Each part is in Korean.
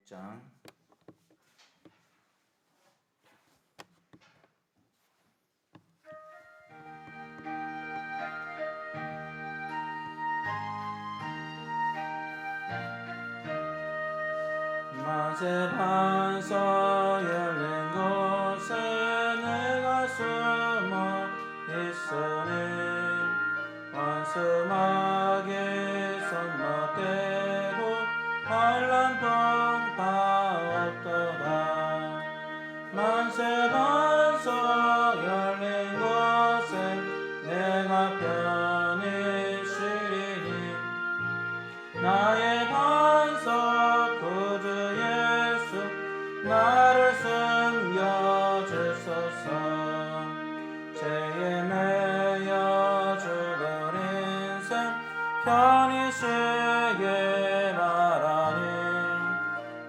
6장 만세 반석 열린 곳에 내가 숨어 있으니 원수마귀 손못대고 환난 풍파 없도다. 만세 반석 열린 곳에 내가 편히 쉬리니 나의 반석 구주 예수 나를 숨겨주소서. 죄에 매여 죽을 인생 편히 쉬게 바라니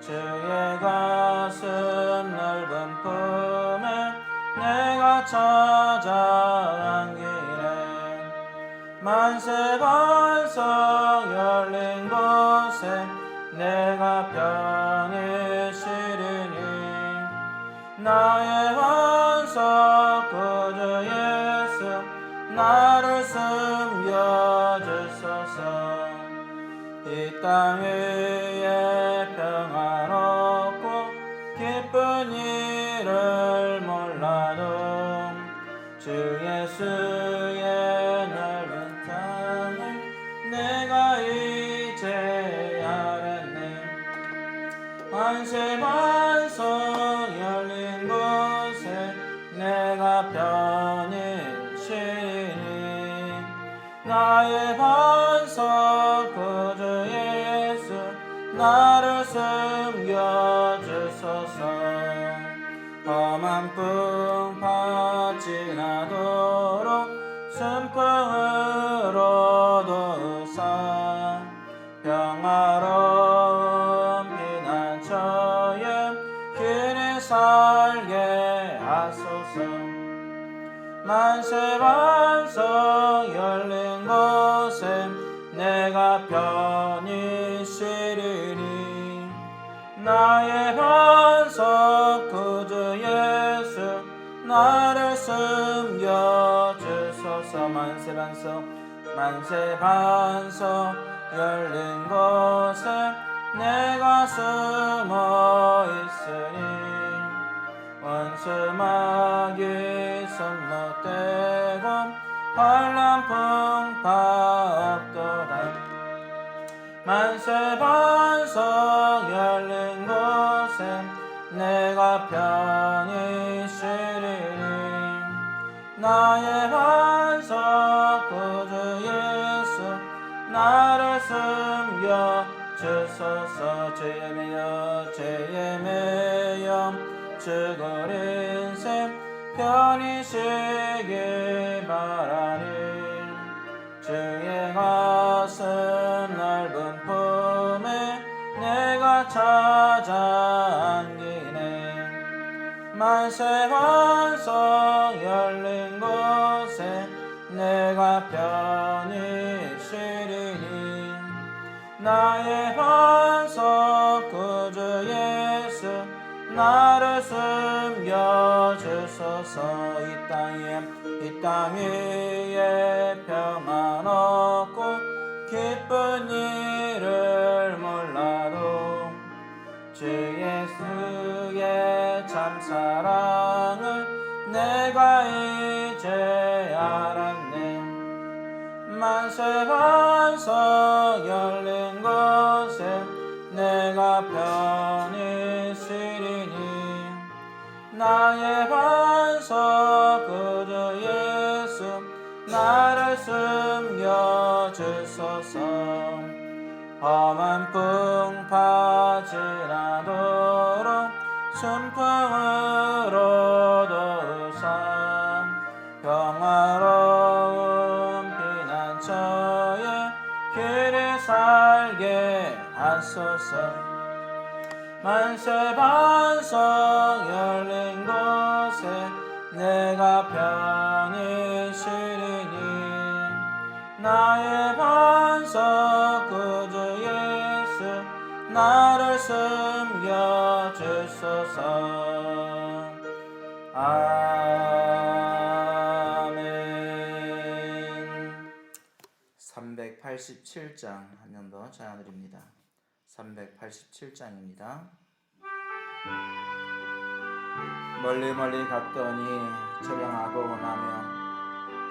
주의 가슴 넓은 품에 내가 찾아 안기네. 만세 반석 열린 곳에 내가 편히 쉬리니 나의 반석 구주 예수 나를 숨겨주소서. 이 땅 위에 평안없고 기쁜 일을 몰라도 주 예수의 넓은 땅을 내가 이제 알았네. 만세 반석 열린 곳에 내가 편히 쉬니 나의 반석 구주 예수 나를 숨겨주소서. 험한 풍파 지나도록 순풍으로 도우사 평화로운 피난처에 길이 살게 하소서. 만세 반석 열린 곳에 내가 편히 쉬리니 나의 반석 구주 예수 나를 숨겨주소서. 만세 반석 열린 곳에 내가 숨어 있으니 원수마귀 손못대고 환난 풍파 없도다. 만세 반석 열린 곳에 내가 편히 쉬리니 나의 반석 구주 예수 나를 숨겨주소서. 죄에 매여 죽을 인생 편히 쉬기 바라니 주의 가슴 넓은 품에 내가 찾아 안기네. 만세 반석 열린 곳에 내가 편히 쉬리니 나의 반석 구주 예수 나를 숨겨주소서. 이 땅 위에 평안 없고 기쁜 일을 몰라도 주 예수의 참 사랑을 내가 이제 알았네. 만세 반석 열린 곳에 내가 편히 쉬리니 나의 반석 구주 예수 나를 숨겨주소서. 험한 풍파 지나도록 순풍으로 도우사 평화로운 피난처에 길이 살게 하소서. 만세 반석 열린 곳에 내가 편히 쉬리니 나의 반석 구주 예수 나를 숨겨 여주소서. 아멘. 387장 한 번 더 찬양드립니다. 387장입니다. 멀리 멀리 갔더니 처량하고 원하며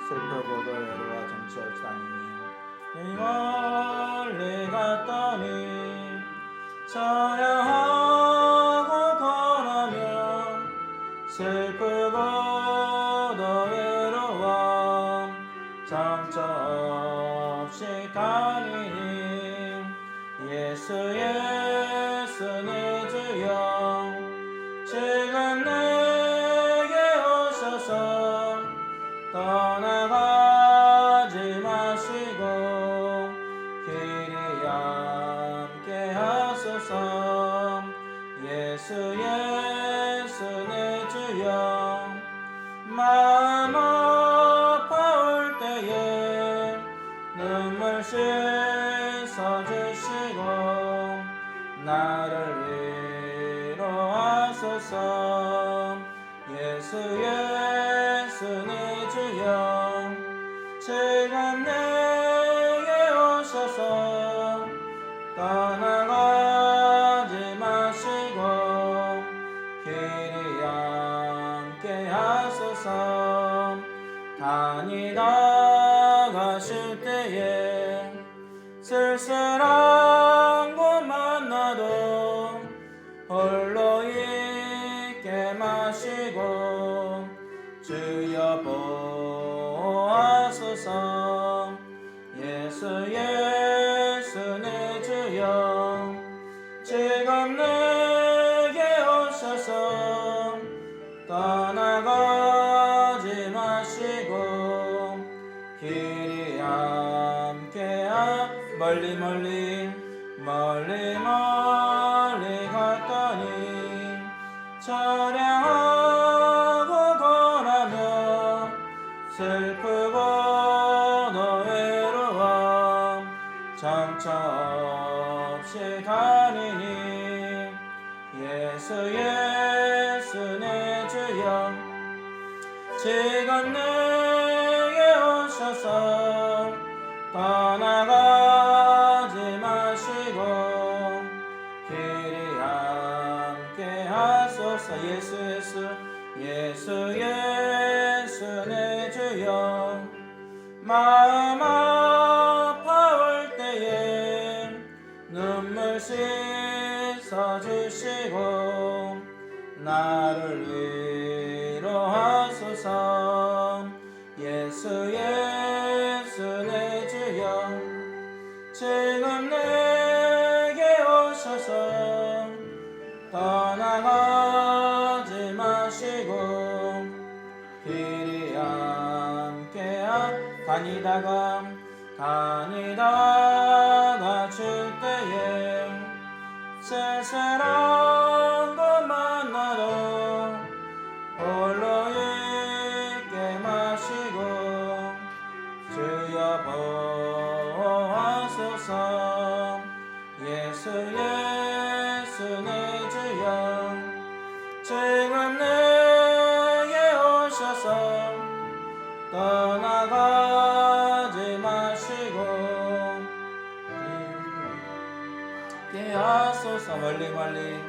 슬프고도 외로워 정처없이 다니니 멀리 갔더니 처량하고 원하며 슬프고도 외로워 정처없이 다니니 예수 예수 내 주여 지금 내게 오셔서 떠나가지 마시고 길이 함께 하소서. 예수 예수 내 주여 마음 아파올 때에 눈물 씻어주시고 나를 위로하소서. 예수 예수 내 주여 지금 내게 오셔서 떠나가지 마시고 길이 함께 하소서. 다니다 가실 때에 쓸쓸한 곳 만나도 홀로 있게 마시고 주여 보호하소서. 예수 예수 내 주여 지금 내게 오셔서 떠나가지 마시고 길이 함께 멀리 멀리 멀리 멀리 갔더니 처량하고 고나며 슬프고도 외로워 정처없이 다니니 예수 예수 내 주여 지금 내게 오셔서 떠나가지 마시고 길이 함께 하소서. 예수 예수 예수 예수 내 주여 마음 아파올 때에 눈물 씻어주시고 나를 위로하소서. 예수 예수 내 주여 지금 내게 오셔서 떠나가지 마시고 길이 함께 다니다가 줄 때에 쓸쓸한 것 만나도 홀로 있게 마시고 주여 보호하소서. 예수 예수 내 주여 지금 내게 오셔서 떠나가지 마시고 함께 하소서. 멀리 멀리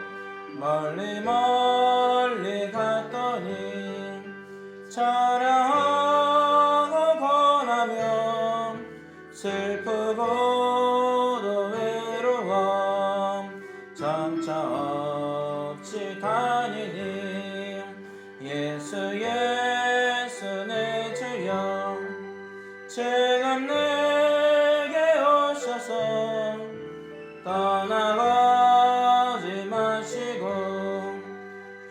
멀리 멀리 갔더니 처량하고 고나며 슬프고도 외로워 정처없이 다니니 예수 예수 내 주여 지금 내게 오셔서 떠나가지 마시고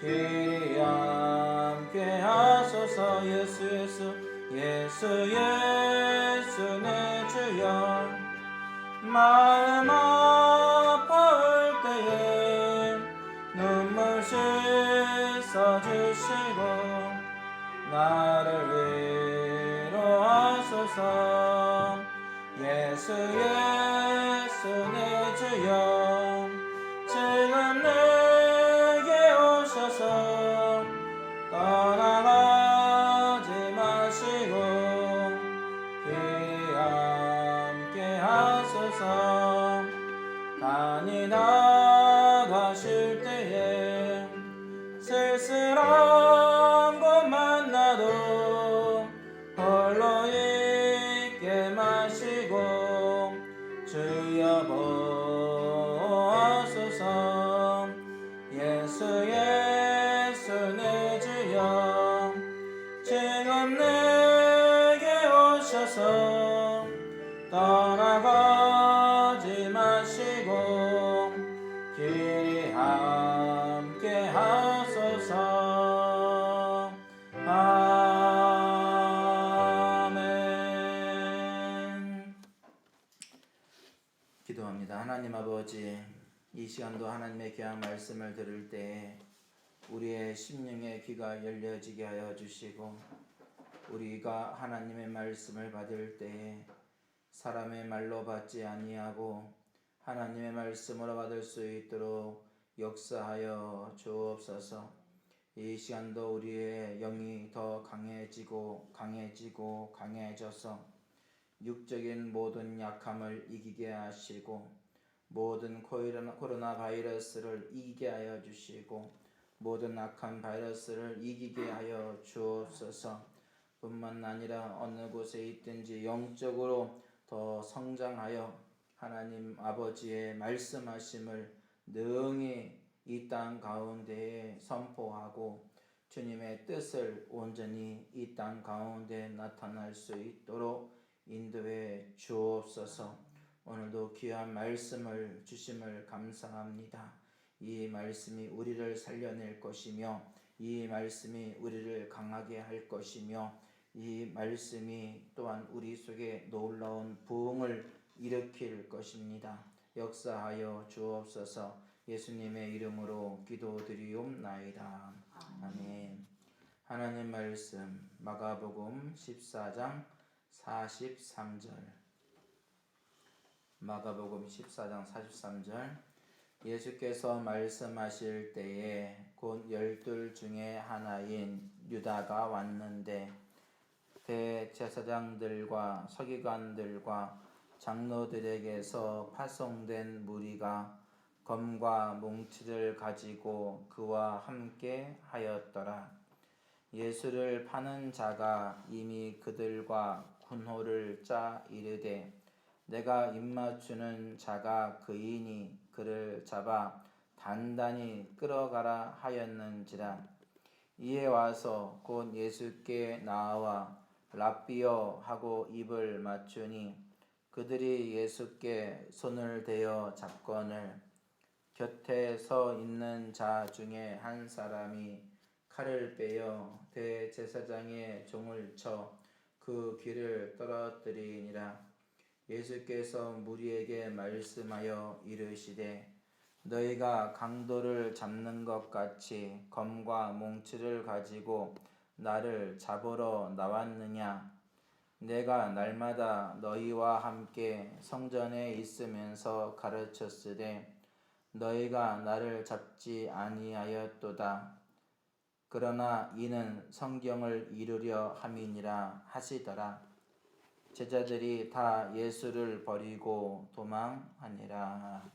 길이 함께 하소서. 예수 예수 예수 예수 내 주여 마음 아파올 때에 눈물 씻어주시고 나를 위로하소서. 예수 예수 내 주여 지금 내 아버지, 이 시간도 하나님의 귀한 말씀을 들을 때 우리의 심령의 귀가 열려지게 하여 주시고, 우리가 하나님의 말씀을 받을 때에 사람의 말로 받지 아니하고 하나님의 말씀으로 받을 수 있도록 역사하여 주옵소서. 이 시간도 우리의 영이 더 강해지고 강해져서 육적인 모든 약함을 이기게 하시고, 모든 코로나 바이러스를 이기게 하여 주시고, 모든 악한 바이러스를 이기게 하여 주옵소서. 뿐만 아니라 어느 곳에 있든지 영적으로 더 성장하여 하나님 아버지의 말씀하심을 능히 이 땅 가운데에 선포하고 주님의 뜻을 온전히 이 땅 가운데 나타날 수 있도록 인도해 주옵소서. 오늘도 귀한 말씀을 주심을 감사합니다. 이 말씀이 우리를 살려낼 것이며, 이 말씀이 우리를 강하게 할 것이며, 이 말씀이 또한 우리 속에 놀라운 부흥을 일으킬 것입니다. 역사하여 주옵소서. 예수님의 이름으로 기도드리옵나이다. 아멘. 하나님 말씀 마가복음 14장 43절. 마가복음 14장 43절. 예수께서 말씀하실 때에 곧 12 중에 하나인 유다가 왔는데, 대제사장들과 서기관들과 장로들에게서 파송된 무리가 검과 몽치를 가지고 그와 함께 하였더라. 예수를 파는 자가 이미 그들과 군호를 짜 이르되, 내가 입맞추는 자가 그이니 그를 잡아 단단히 끌어가라 하였는지라. 이에 와서 곧 예수께 나와 랍비여 하고 입을 맞추니, 그들이 예수께 손을 대어 잡거늘, 곁에 서 있는 자 중에 한 사람이 칼을 빼어 대제사장의 종을 쳐 그 귀를 떨어뜨리니라. 예수께서 무리에게 말씀하여 이르시되, 너희가 강도를 잡는 것 같이 검과 몽치를 가지고 나를 잡으러 나왔느냐? 내가 날마다 너희와 함께 성전에 있으면서 가르쳤으되 너희가 나를 잡지 아니하였도다. 그러나 이는 성경을 이루려 함이니라 하시더라. 제자들이 다 예수를 버리고 도망하니라.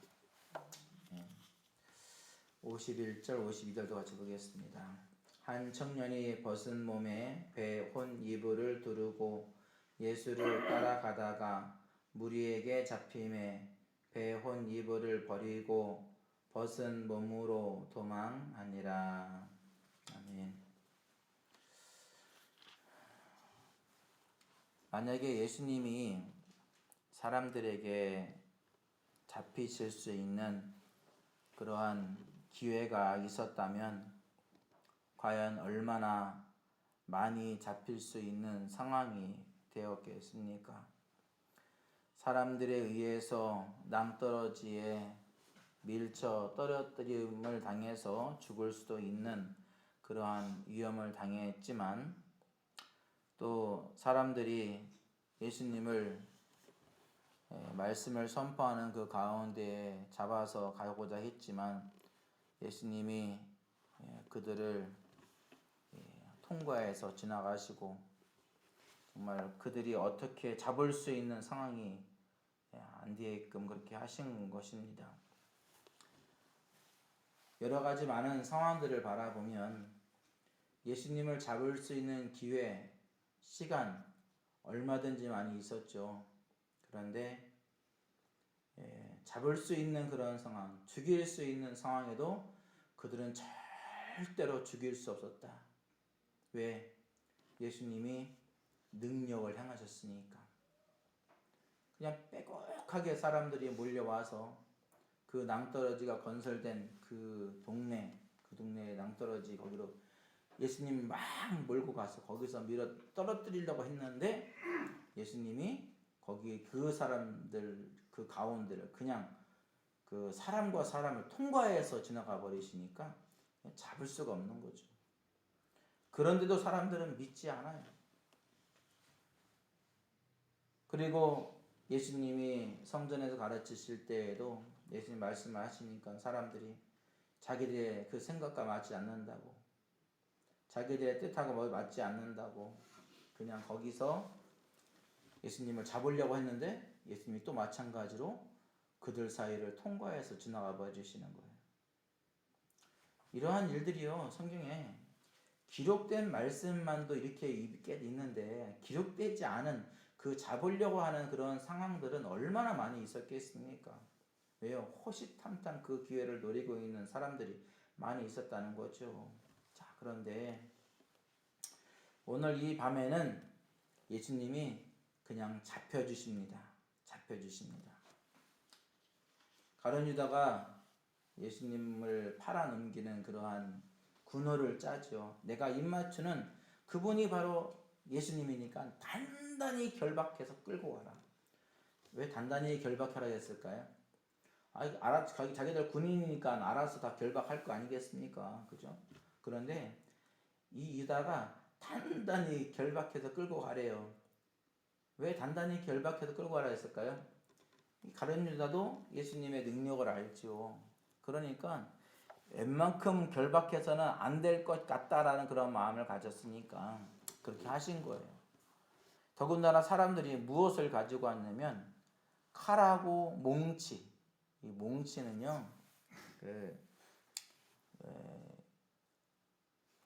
51절 52절도 같이 보겠습니다. 한 청년이 벗은 몸에 배 혼 이불을 두르고 예수를 따라가다가 무리에게 잡힘에 배 혼 이불을 버리고 벗은 몸으로 도망하니라. 아멘. 만약에 예수님이 사람들에게 잡히실 수 있는 그러한 기회가 있었다면 과연 얼마나 많이 잡힐 수 있는 상황이 되었겠습니까? 사람들에 의해서 낭떠러지에 밀쳐 떨어뜨림을 당해서 죽을 수도 있는 그러한 위험을 당했지만, 또 사람들이 예수님을 말씀을 선포하는 그 가운데에 잡아서 가고자 했지만 예수님이 그들을 통과해서 지나가시고 정말 그들이 어떻게 잡을 수 있는 상황이 안 되게끔 그렇게 하신 것입니다. 여러 가지 많은 상황들을 바라보면 예수님을 잡을 수 있는 기회, 시간 얼마든지 많이 있었죠. 그런데 잡을 수 있는 그런 상황, 죽일 수 있는 상황에도 그들은 절대로 죽일 수 없었다. 왜? 예수님이 능력을 행하셨으니까. 그냥 빼곡하게 사람들이 몰려와서 그 낭떠러지가 건설된 그 동네의 낭떠러지 거기로 예수님이 막 몰고 가서 거기서 밀어 떨어뜨리려고 했는데, 예수님이 거기 그 사람들 그 가운데를 그냥 그 사람과 사람을 통과해서 지나가 버리시니까 잡을 수가 없는 거죠. 그런데도 사람들은 믿지 않아요. 그리고 예수님이 성전에서 가르치실 때에도 예수님 말씀을 하시니까 사람들이 자기들의 그 생각과 맞지 않는다고, 자기들의 뜻하고 맞지 않는다고 그냥 거기서 예수님을 잡으려고 했는데 예수님이 또 마찬가지로 그들 사이를 통과해서 지나가 버리시는 거예요. 이러한 일들이요, 성경에 기록된 말씀만도 이렇게 있는데 기록되지 않은 그 잡으려고 하는 그런 상황들은 얼마나 많이 있었겠습니까? 왜요? 호시탐탐 그 기회를 노리고 있는 사람들이 많이 있었다는 거죠. 자, 그런데 오늘 이 밤에는 예수님이 그냥 잡혀주십니다. 잡혀주십니다. 가룟 유다가 예수님을 팔아넘기는 그러한 군호를 짜죠. 내가 입맞추는 그분이 바로 예수님이니까 단단히 결박해서 끌고 와라. 왜 단단히 결박하라 했을까요? 자기들 군인이니까 알아서 다 결박할 거 아니겠습니까? 그죠? 그런데 이 유다가 단단히 결박해서 끌고 가래요. 왜 단단히 결박해서 끌고 가라 했을까요? 가룟 유다도 예수님의 능력을 알죠. 그러니까 웬만큼 결박해서는 안 될 것 같다라는 그런 마음을 가졌으니까 그렇게 하신 거예요. 더군다나 사람들이 무엇을 가지고 왔냐면 칼하고 몽치. 이 몽치는요,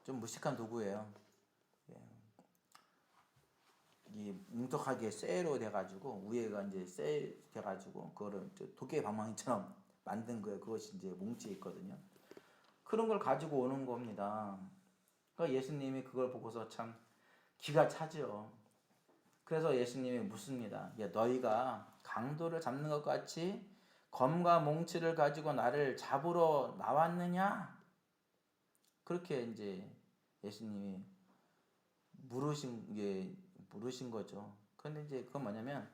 좀 무식한 도구예요. 이 뭉툭하게 쇠로 돼가지고 위에가 이제 쇠 돼가지고 그거를 도깨 방망이처럼 만든 거예요. 그것이 이제 몽치에 있거든요. 그런 걸 가지고 오는 겁니다. 그러니까 예수님이 그걸 보고서 참 기가 차죠. 그래서 예수님이 묻습니다. 야, 너희가 강도를 잡는 것 같이 검과 몽치를 가지고 나를 잡으러 나왔느냐? 그렇게 이제 예수님이 물으신 거죠. 그런데 이제 그건 뭐냐면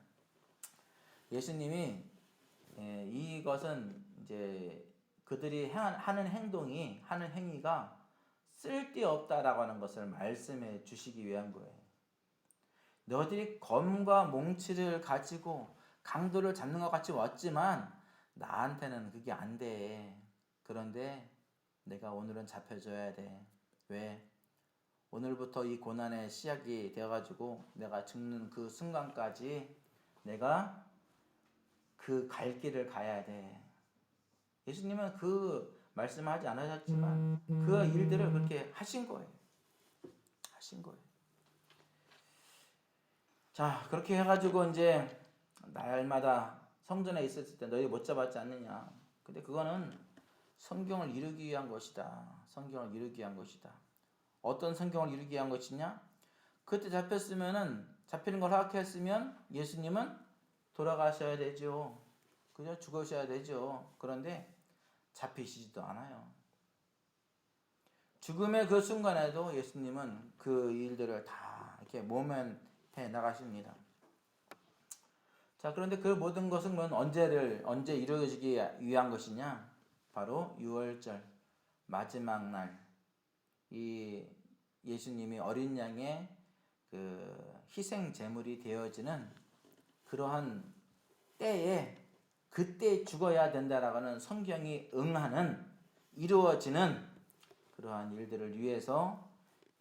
예수님이 이것은 이제 그들이 하는 행위가 쓸데없다라고 하는 것을 말씀해 주시기 위한 거예요. 너희들이 검과 몽치를 가지고 강도를 잡는 것 같이 왔지만 나한테는 그게 안 돼. 그런데 내가 오늘은 잡혀줘야 돼. 왜? 오늘부터 이 고난의 시작이 되어가지고 내가 죽는 그 순간까지 내가 그 갈 길을 가야 돼. 예수님은 그 말씀하지 않으셨지만 그 일들을 그렇게 하신 거예요. 하신 거예요. 자, 그렇게 해가지고 이제 날마다 성전에 있었을 때 너희 못 잡았지 않느냐. 근데 그거는 성경을 이루기 위한 것이다. 성경을 이루기 위한 것이다. 어떤 성경을 이루기 위한 것이냐? 그때 잡히는 걸 허락했으면 예수님은 돌아가셔야 되죠. 그죠? 죽으셔야 되죠. 그런데 잡히시지도 않아요. 죽음의 그 순간에도 예수님은 그 일들을 다 이렇게 모면해 나가십니다. 자, 그런데 그 모든 것은 언제 이루어지기 위한 것이냐? 바로 6월절 마지막 날 이 예수님이 어린 양의 그 희생 제물이 되어지는 그러한 때에 그때 죽어야 된다라고 하는 성경이 이루어지는 그러한 일들을 위해서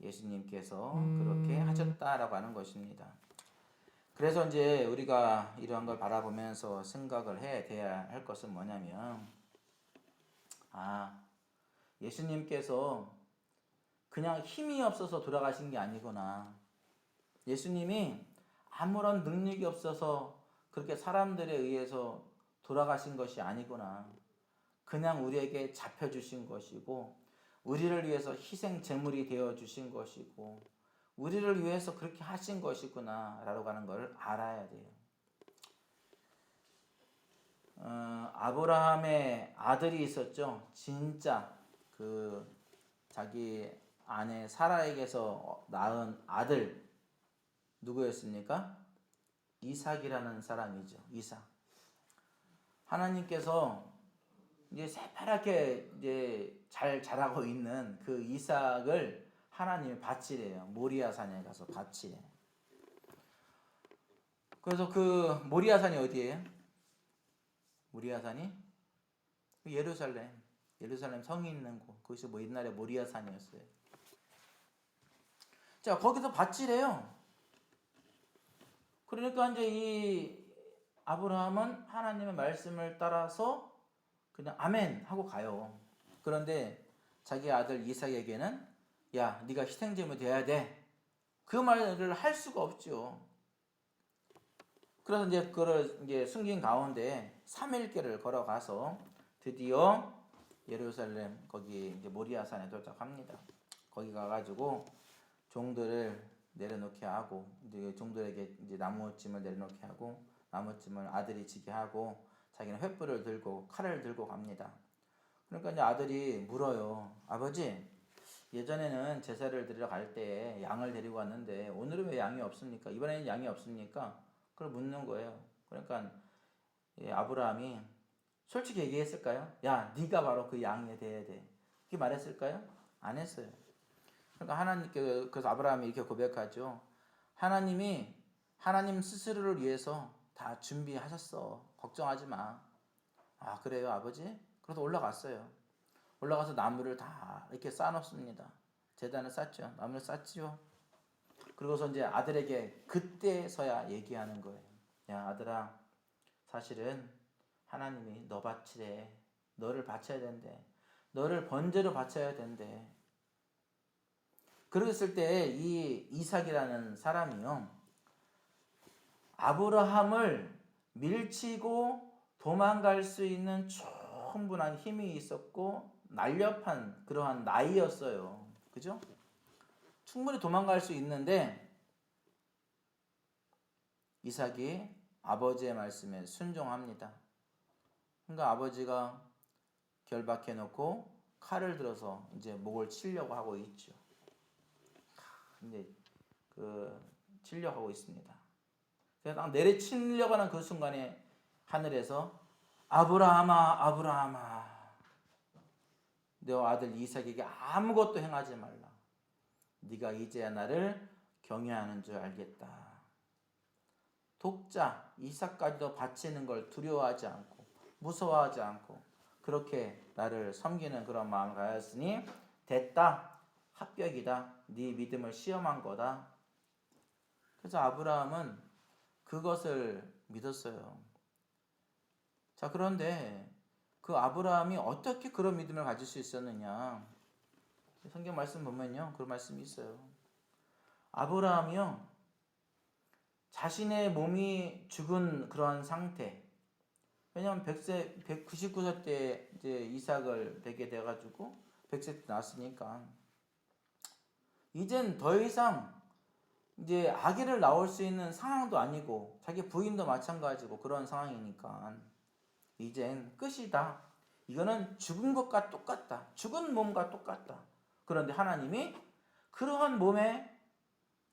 예수님께서 그렇게 하셨다라고 하는 것입니다. 그래서 이제 우리가 이러한 걸 바라보면서 생각을 돼야 할 것은 뭐냐면, 예수님께서 그냥 힘이 없어서 돌아가신 게 아니구나. 예수님이 아무런 능력이 없어서 그렇게 사람들에 의해서 돌아가신 것이 아니구나. 그냥 우리에게 잡혀주신 것이고 우리를 위해서 희생 제물이 되어주신 것이고 우리를 위해서 그렇게 하신 것이구나 라고 하는 걸 알아야 돼요. 아브라함의 아들이 있었죠. 진짜 그 자기 아내 사라에게서 낳은 아들 누구였습니까? 이삭이라는 사람이죠. 이삭. 하나님께서 이제 새파랗게 이제 잘 자라고 있는 그 이삭을 하나님이 바치래요. 모리아산에 가서 바치래. 그래서 그 모리아산이 어디예요? 모리아산이 예루살렘 성이 있는 곳. 그것이 뭐 옛날에 모리아산이었어요. 자, 거기서 바치래요. 그러니까 이제 이 아브라함은 하나님의 말씀을 따라서 그냥 아멘 하고 가요. 그런데 자기 아들 이삭에게는 야, 네가 희생제물 돼야 돼. 그 말을 할 수가 없죠. 그래서 이제 그걸 이제 숨긴 가운데 3일길을 걸어가서 드디어 예루살렘 거기 이제 모리아산에 도착합니다. 거기 가가지고 종들을 내려놓게 하고 이제 종들에게 이제 나무찜을 내려놓게 하고 나무찜을 아들이 지게 하고 자기는 횃불을 들고 칼을 들고 갑니다. 그러니까 이제 아들이 물어요. 아버지, 예전에는 제사를 드리러 갈 때 양을 데리고 왔는데 오늘은 왜 양이 없습니까? 이번에는 양이 없습니까? 그걸 묻는 거예요. 그러니까 아브라함이 솔직히 얘기했을까요? 야, 네가 바로 그 양이 돼야 돼. 그렇게 말했을까요? 안 했어요. 그러니까 하나님께 그래서 아브라함이 이렇게 고백하죠. 하나님 스스로를 위해서 다 준비하셨어. 걱정하지 마. 아, 그래요, 아버지? 그래서 올라갔어요. 올라가서 나무를 다 이렇게 쌓아놓습니다. 제단을 쌓죠. 나무를 쌓지요. 그리고서 이제 아들에게 그때서야 얘기하는 거예요. 야, 아들아, 사실은 하나님이 너 바치래. 너를 바쳐야 된대. 너를 번제로 바쳐야 된대. 그랬을 때 이 이삭이라는 사람이요, 아브라함을 밀치고 도망갈 수 있는 충분한 힘이 있었고 날렵한 그러한 나이였어요. 그죠? 충분히 도망갈 수 있는데 이삭이 아버지의 말씀에 순종합니다. 그러니까 아버지가 결박해 놓고 칼을 들어서 이제 목을 치려고 하고 있죠. 근데 치려고 하고 있습니다. 그래서 딱 내리치려고 하는 그 순간에 하늘에서 아브라함아, 아브라함아, 너 아들 이삭에게 아무것도 행하지 말라. 네가 이제야 나를 경외하는 줄 알겠다. 독자 이삭까지도 바치는 걸 두려워하지 않고 무서워하지 않고 그렇게 나를 섬기는 그런 마음을 가졌으니 됐다. 합격이다. 네 믿음을 시험한 거다. 그래서 아브라함은 그것을 믿었어요. 자, 그런데 그 아브라함이 어떻게 그런 믿음을 가질 수 있었느냐? 성경 말씀 보면요, 그런 말씀이 있어요. 아브라함이요, 자신의 몸이 죽은 그러한 상태. 왜냐하면 199세 때 이제 이삭을 베게 돼가지고 100세 때 낳았으니까 이젠 더 이상 이제 아기를 낳을 수 있는 상황도 아니고 자기 부인도 마찬가지고 그런 상황이니까 이젠 끝이다. 이거는 죽은 것과 똑같다. 죽은 몸과 똑같다. 그런데 하나님이 그러한 몸에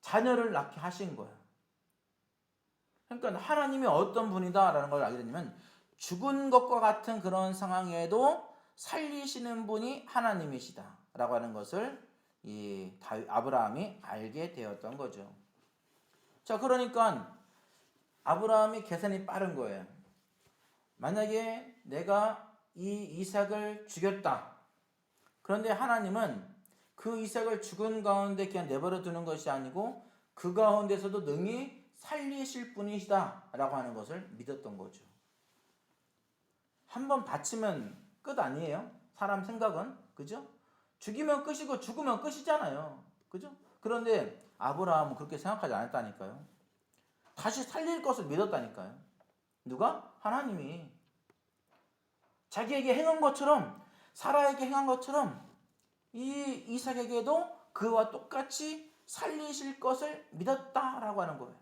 자녀를 낳게 하신 거야. 그러니까 하나님이 어떤 분이다라는 걸 알게 되면 죽은 것과 같은 그런 상황에도 살리시는 분이 하나님이시다라고 하는 것을 이 아브라함이 알게 되었던 거죠. 자, 그러니까 아브라함이 계산이 빠른 거예요. 만약에 내가 이 이삭을 죽였다. 그런데 하나님은 그 이삭을 죽은 가운데 그냥 내버려 두는 것이 아니고 그 가운데서도 능히 살리실 분이시다 라고 하는 것을 믿었던 거죠. 한번 바치면 끝 아니에요? 사람 생각은. 그죠? 죽이면 끝이고 죽으면 끝이잖아요. 그죠? 그런데 아브라함은 그렇게 생각하지 않았다니까요. 다시 살릴 것을 믿었다니까요. 누가? 하나님이. 자기에게 행한 것처럼, 사라에게 행한 것처럼 이 이삭에게도 그와 똑같이 살리실 것을 믿었다라고 하는 거예요.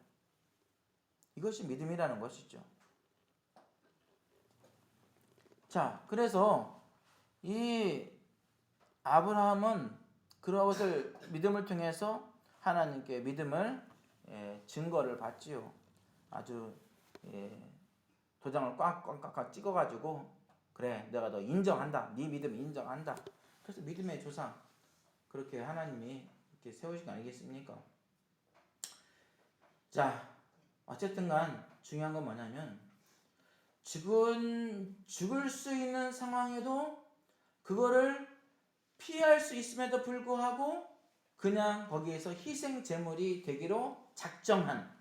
이것이 믿음이라는 것이죠. 자, 그래서 이 아브라함은 그런 것을 믿음을 통해서 하나님께 믿음을 증거를 받지요. 아주 도장을 꽉꽉꽉 찍어가지고 그래, 내가 너 인정한다. 네 믿음 인정한다. 그래서 믿음의 조상 그렇게 하나님이 이렇게 세우신 거 아니겠습니까? 자, 어쨌든 간 중요한 건 뭐냐면 죽을 수 있는 상황에도 그거를 피할 수 있음에도 불구하고 그냥 거기에서 희생 제물이 되기로 작정한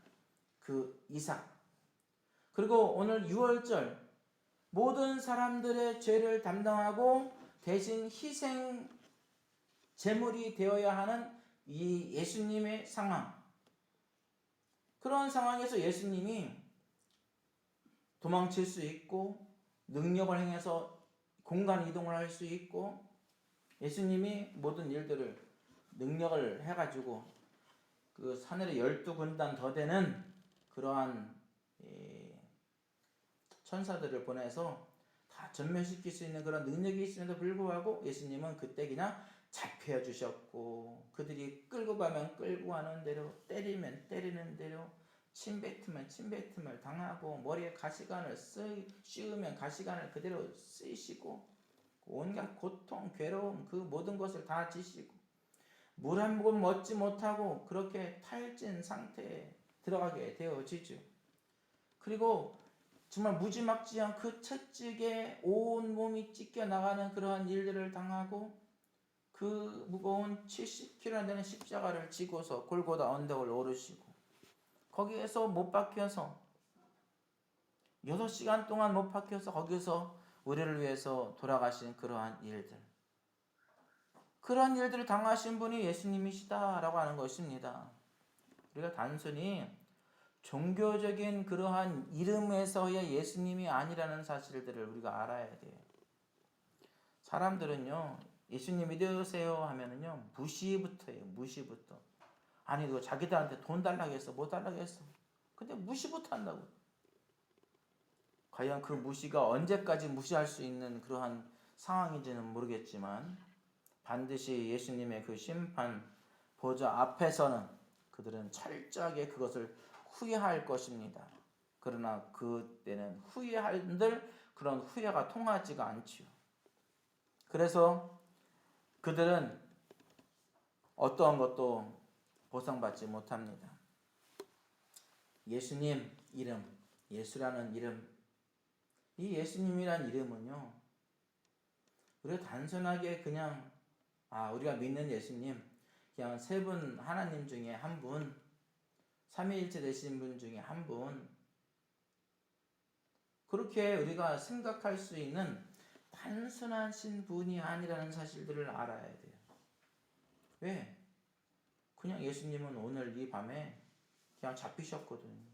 그 이삭. 그리고 오늘 6월절 모든 사람들의 죄를 담당하고 대신 희생 제물이 되어야 하는 이 예수님의 상황. 그런 상황에서 예수님이 도망칠 수 있고 능력을 행해서 공간 이동을 할 수 있고 예수님이 모든 일들을 능력을 해가지고 그 하늘의 12군단 더 되는 그러한 천사들을 보내서 다 전멸시킬 수 있는 그런 능력이 있음에도 불구하고 예수님은 그때 그냥 잡혀 주셨고 그들이 끌고 가면 끌고 가는 대로 때리면 때리는 대로 침뱉으면 침뱉음을 당하고 머리에 가시관을 씌우면 가시관을 그대로 쓰시고 온갖 고통 괴로움 그 모든 것을 다 지시고 물 한 모금 먹지 못하고 그렇게 탈진 상태에 들어가게 되어지죠. 그리고 정말 무지막지한 그 채찍에 온 몸이 찢겨 나가는 그러한 일들을 당하고 그 무거운 70kg나 되는 십자가를 지고서 골고다 언덕을 오르시고 거기에서 못 박혀서 6시간 동안 못 박혀서 거기서 우리를 위해서 돌아가신 그러한 일들, 그러한 일들을 당하신 분이 예수님이시다라고 하는 것입니다. 우리가 단순히 종교적인 그러한 이름에서의 예수님이 아니라는 사실들을 우리가 알아야 돼요. 사람들은요, 예수님 믿으세요 하면은요, 무시부터예요, 무시부터. 아니, 너 자기들한테 돈 달라고 했어, 못 달라고 했어. 근데 무시부터 한다고. 과연 그 무시가 언제까지 무시할 수 있는 그러한 상황인지는 모르겠지만, 반드시 예수님의 그 심판 보좌 앞에서는 그들은 철저하게 그것을 후회할 것입니다. 그러나 그때는 후회한들 그런 후회가 통하지가 않지요. 그래서 그들은 어떠한 것도 보상받지 못합니다. 예수님 이름, 예수라는 이름, 이 예수님이란 이름은요, 우리가 단순하게 그냥 우리가 믿는 예수님, 그냥 세 분 하나님 중에 한 분, 삼위일체 되신 분 중에 한 분, 그렇게 우리가 생각할 수 있는 단순하신 분이 아니라는 사실들을 알아야 돼요. 왜? 그냥 예수님은 오늘 이 밤에 그냥 잡히셨거든요.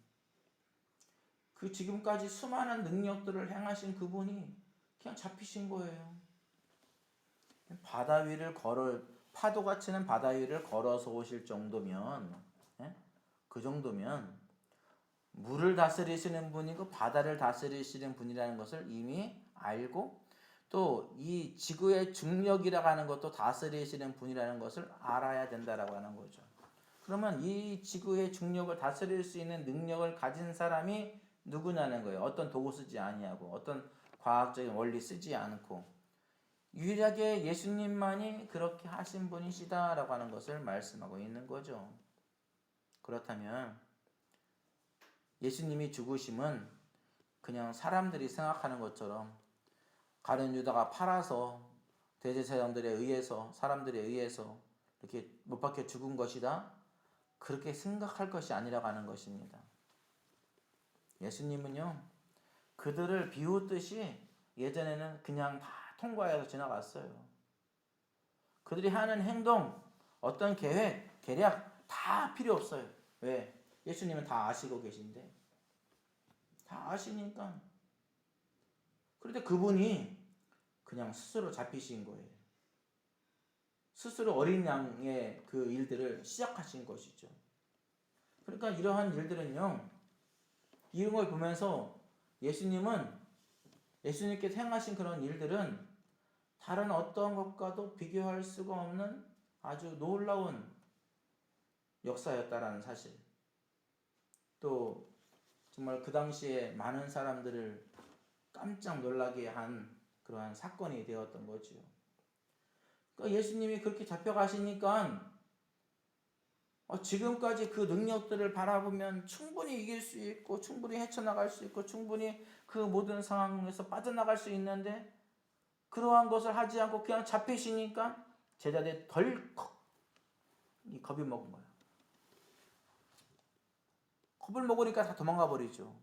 그 지금까지 수많은 능력들을 행하신 그분이 그냥 잡히신 거예요. 바다 위를 파도가 치는 바다 위를 걸어서 오실 정도면, 그 정도면 물을 다스리시는 분이고 바다를 다스리시는 분이라는 것을 이미 알고 또 이 지구의 중력이라고 하는 것도 다스리시는 분이라는 것을 알아야 된다라고 하는 거죠. 그러면 이 지구의 중력을 다스릴 수 있는 능력을 가진 사람이 누구냐는 거예요. 어떤 도구 쓰지 아니하고 어떤 과학적인 원리 쓰지 않고 유일하게 예수님만이 그렇게 하신 분이시다라고 하는 것을 말씀하고 있는 거죠. 그렇다면 예수님이 죽으심은 그냥 사람들이 생각하는 것처럼 가룟 유다가 팔아서 대제사장들에 의해서 사람들에 의해서 이렇게 못 박혀 죽은 것이다, 그렇게 생각할 것이 아니라고 하는 것입니다. 예수님은요, 그들을 비웃듯이 예전에는 그냥 다 통과해서 지나갔어요. 그들이 하는 행동, 어떤 계획, 계략 다 필요 없어요. 왜? 예수님은 다 아시고 계신데, 다 아시니까. 그런데 그분이 그냥 스스로 잡히신 거예요. 스스로 어린 양의 그 일들을 시작하신 것이죠. 그러니까 이러한 일들은요, 이런 걸 보면서 예수님께서 행하신 그런 일들은 다른 어떤 것과도 비교할 수가 없는 아주 놀라운 역사였다라는 사실, 또 정말 그 당시에 많은 사람들을 깜짝 놀라게 한 그러한 사건이 되었던 거죠. 그러니까 예수님이 그렇게 잡혀가시니까 지금까지 그 능력들을 바라보면 충분히 이길 수 있고 충분히 헤쳐나갈 수 있고 충분히 그 모든 상황에서 빠져나갈 수 있는데 그러한 것을 하지 않고 그냥 잡히시니까 제자들이 덜컥 이 겁이 먹은 거예요. 겁을 먹으니까 다 도망가 버리죠.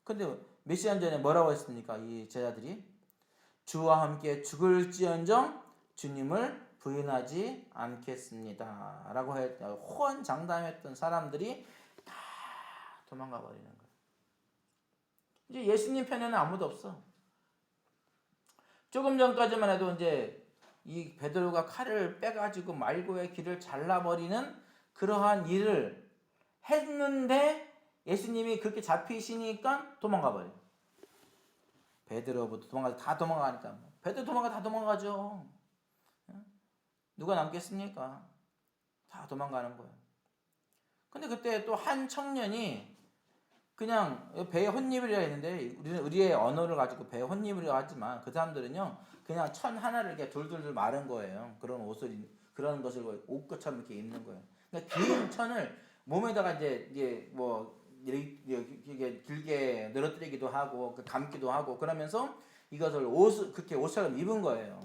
근데 몇 시간 전에 뭐라고 했습니까? 이 제자들이 주와 함께 죽을지언정 주님을 부인하지 않겠습니다 라고 호언장담했던 사람들이 다 도망가 버리는 거예요. 이제 예수님 편에는 아무도 없어. 조금 전까지만 해도 이제 이 베드로가 칼을 빼가지고 말고의 길을 잘라버리는 그러한 일을 했는데 예수님이 그렇게 잡히시니까 도망가 버려요. 베드로부터 다 도망가니까. 베드로 다 도망가죠. 누가 남겠습니까? 다 도망가는 거예요. 근데 그때 또 한 청년이 그냥 배에 혼입이라 했는데 우리의 언어를 가지고 배에 혼입이라 하지만 그 사람들은요 그냥 천 하나를 이렇게 둘둘둘 마른 거예요. 그런 것을 옷것처럼 이렇게 입는 거예요. 그러니까 긴 천을 몸에다가 이제 뭐 이게 길게 늘어뜨리기도 하고 감기도 하고 그러면서 이것을 그렇게 옷처럼 입은 거예요.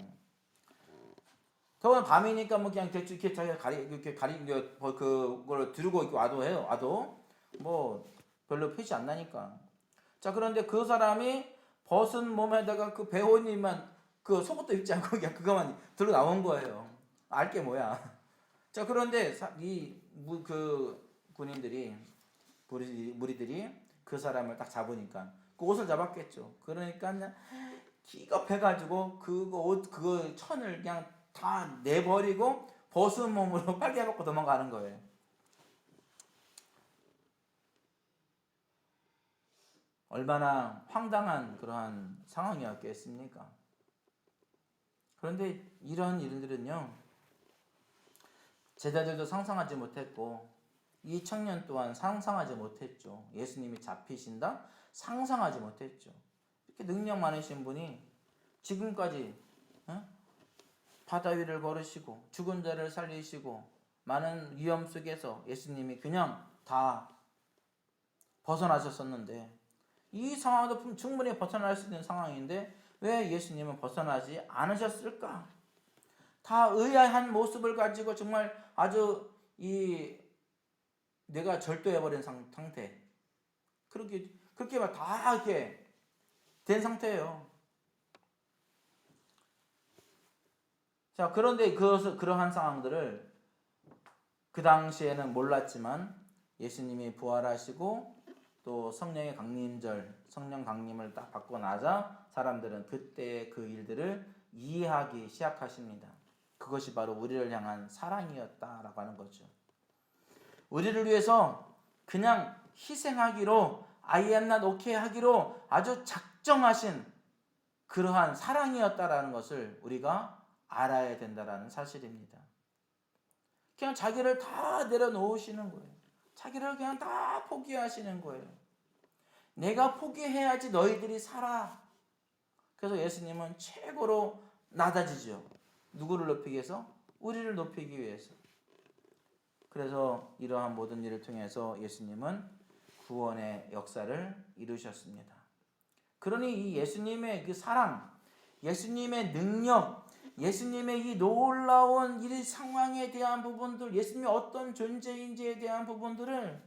더운 밤이니까 뭐 그냥 대충 이렇게 그걸 들고 이렇게 와도 뭐 별로 표시 안 나니까. 자, 그런데 그 사람이 벗은 몸에다가 그 배옷만 그 속옷도 입지 않고 그냥 그거만 들고 나온 거예요. 알게 뭐야. 자, 그런데 그 군인들이 무리들이 그 사람을 딱 잡으니까 그 옷을 잡았겠죠. 그러니까 그냥 기겁해가지고 그거 천을 그냥 다 내버리고 벗은 몸으로 빨개 벗고 도망가는 거예요. 얼마나 황당한 그러한 상황이었겠습니까? 그런데 이런 일들은요, 제자들도 상상하지 못했고 이 청년 또한 상상하지 못했죠. 예수님이 잡히신다? 상상하지 못했죠. 이렇게 능력 많으신 분이 지금까지 바다 위를 걸으시고 죽은 자를 살리시고 많은 위험 속에서 예수님이 그냥 다 벗어나셨었는데 이 상황도 충분히 벗어날 수 있는 상황인데 왜 예수님은 벗어나지 않으셨을까? 다 의아한 모습을 가지고 정말 아주 내가 절도해버린 상태. 그렇게 막 다 이렇게 된 상태예요. 자, 그런데 그러한 상황들을 그 당시에는 몰랐지만 예수님이 부활하시고 또 성령의 강림절, 성령 강림을 딱 받고 나자 사람들은 그때의 그 일들을 이해하기 시작하십니다. 그것이 바로 우리를 향한 사랑이었다라고 하는 거죠. 우리를 위해서 그냥 희생하기로 I am not okay 하기로 아주 작정하신 그러한 사랑이었다라는 것을 우리가 알아야 된다라는 사실입니다. 그냥 자기를 다 내려놓으시는 거예요. 자기를 그냥 다 포기하시는 거예요. 내가 포기해야지 너희들이 살아. 그래서 예수님은 최고로 낮아지죠. 누구를 높이기 위해서? 우리를 높이기 위해서. 그래서 이러한 모든 일을 통해서 예수님은 구원의 역사를 이루셨습니다. 그러니 이 예수님의 그 사랑, 예수님의 능력, 예수님의 이 놀라운 이 상황에 대한 부분들, 예수님이 어떤 존재인지에 대한 부분들을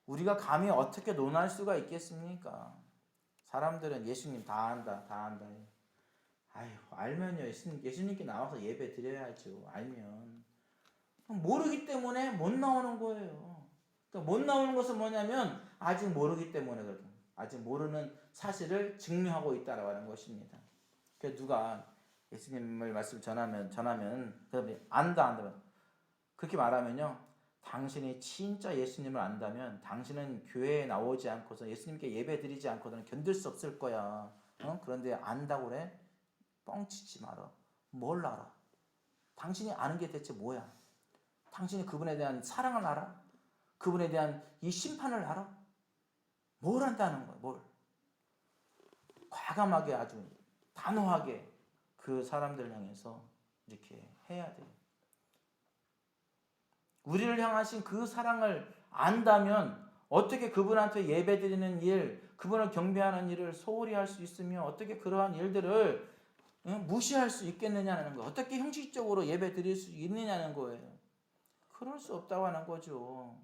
우리가 감히 어떻게 논할 수가 있겠습니까? 사람들은 예수님 다 안다. 아유, 알면요. 예수님께 나와서 예배 드려야죠. 알면. 모르기 때문에 못 나오는 거예요. 그러니까 못 나오는 것은 뭐냐면 아직 모르기 때문에 그렇습니다. 아직 모르는 사실을 증명하고 있다라고 하는 것입니다. 그래서 누가 예수님의 말씀을 전하면 그다음에 안다. 그렇게 말하면요. 당신이 진짜 예수님을 안다면 당신은 교회에 나오지 않고서 예수님께 예배 드리지 않고서는 견딜 수 없을 거야. 그런데 안다고 그래? 뻥치지 마라. 뭘 알아? 당신이 아는 게 대체 뭐야? 당신이 그분에 대한 사랑을 알아? 그분에 대한 이 심판을 알아? 뭘 안다는 거야? 뭘? 과감하게 아주 단호하게 그 사람들을 향해서 이렇게 해야 돼요. 우리를 향하신 그 사랑을 안다면 어떻게 그분한테 예배드리는 일, 그분을 경배하는 일을 소홀히 할 수 있으며 어떻게 그러한 일들을 무시할 수 있겠느냐는 거예요. 어떻게 형식적으로 예배 드릴 수 있느냐는 거예요. 그럴 수 없다고 하는 거죠.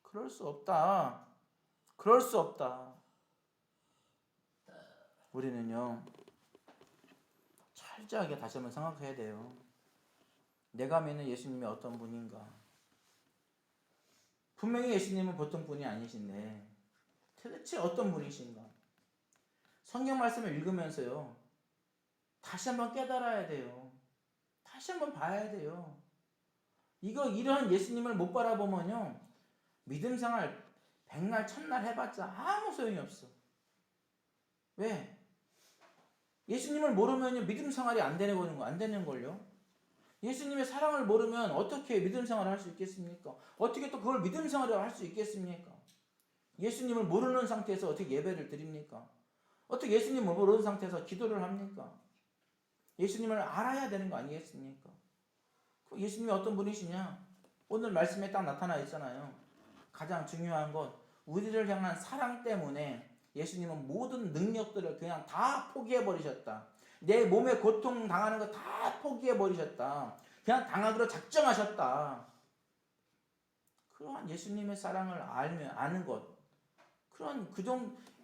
그럴 수 없다. 그럴 수 없다. 우리는요, 철저하게 다시 한번 생각해야 돼요. 내가 믿는 예수님이 어떤 분인가? 분명히 예수님은 보통 분이 아니신데 도대체 어떤 분이신가? 성경 말씀을 읽으면서요, 다시 한번 깨달아야 돼요. 다시 한번 봐야 돼요. 이런 예수님을 못 바라보면요, 믿음 생활 백날 천날 해봤자 아무 소용이 없어. 왜? 예수님을 모르면 믿음 생활이 안 되는 걸요. 예수님의 사랑을 모르면 어떻게 믿음 생활을 할 수 있겠습니까? 어떻게 또 그걸 믿음 생활을 할 수 있겠습니까? 예수님을 모르는 상태에서 어떻게 예배를 드립니까? 어떻게 예수님을 모르는 상태에서 기도를 합니까? 예수님을 알아야 되는 거 아니겠습니까? 예수님이 어떤 분이시냐? 오늘 말씀에 딱 나타나 있잖아요. 가장 중요한 것, 우리를 향한 사랑 때문에 예수님은 모든 능력들을 그냥 다 포기해버리셨다. 내 몸에 고통 당하는 거 다 포기해버리셨다. 그냥 당하기로 작정하셨다. 그러한 예수님의 사랑을 아는 것,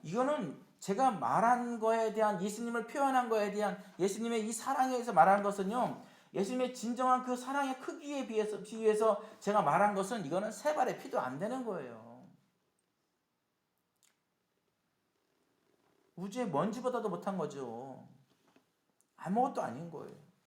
이거는 제가 말한 거에 대한, 예수님을 표현한 거에 대한 예수님의 이 사랑에 대해서 말한 것은요, 예수님의 진정한 그 사랑의 크기에 비해서 제가 말한 것은 이거는 세 발의 피도 안 되는 거예요. 우주의 먼지보다도 못한 거죠. 아무것도 아닌 거예요.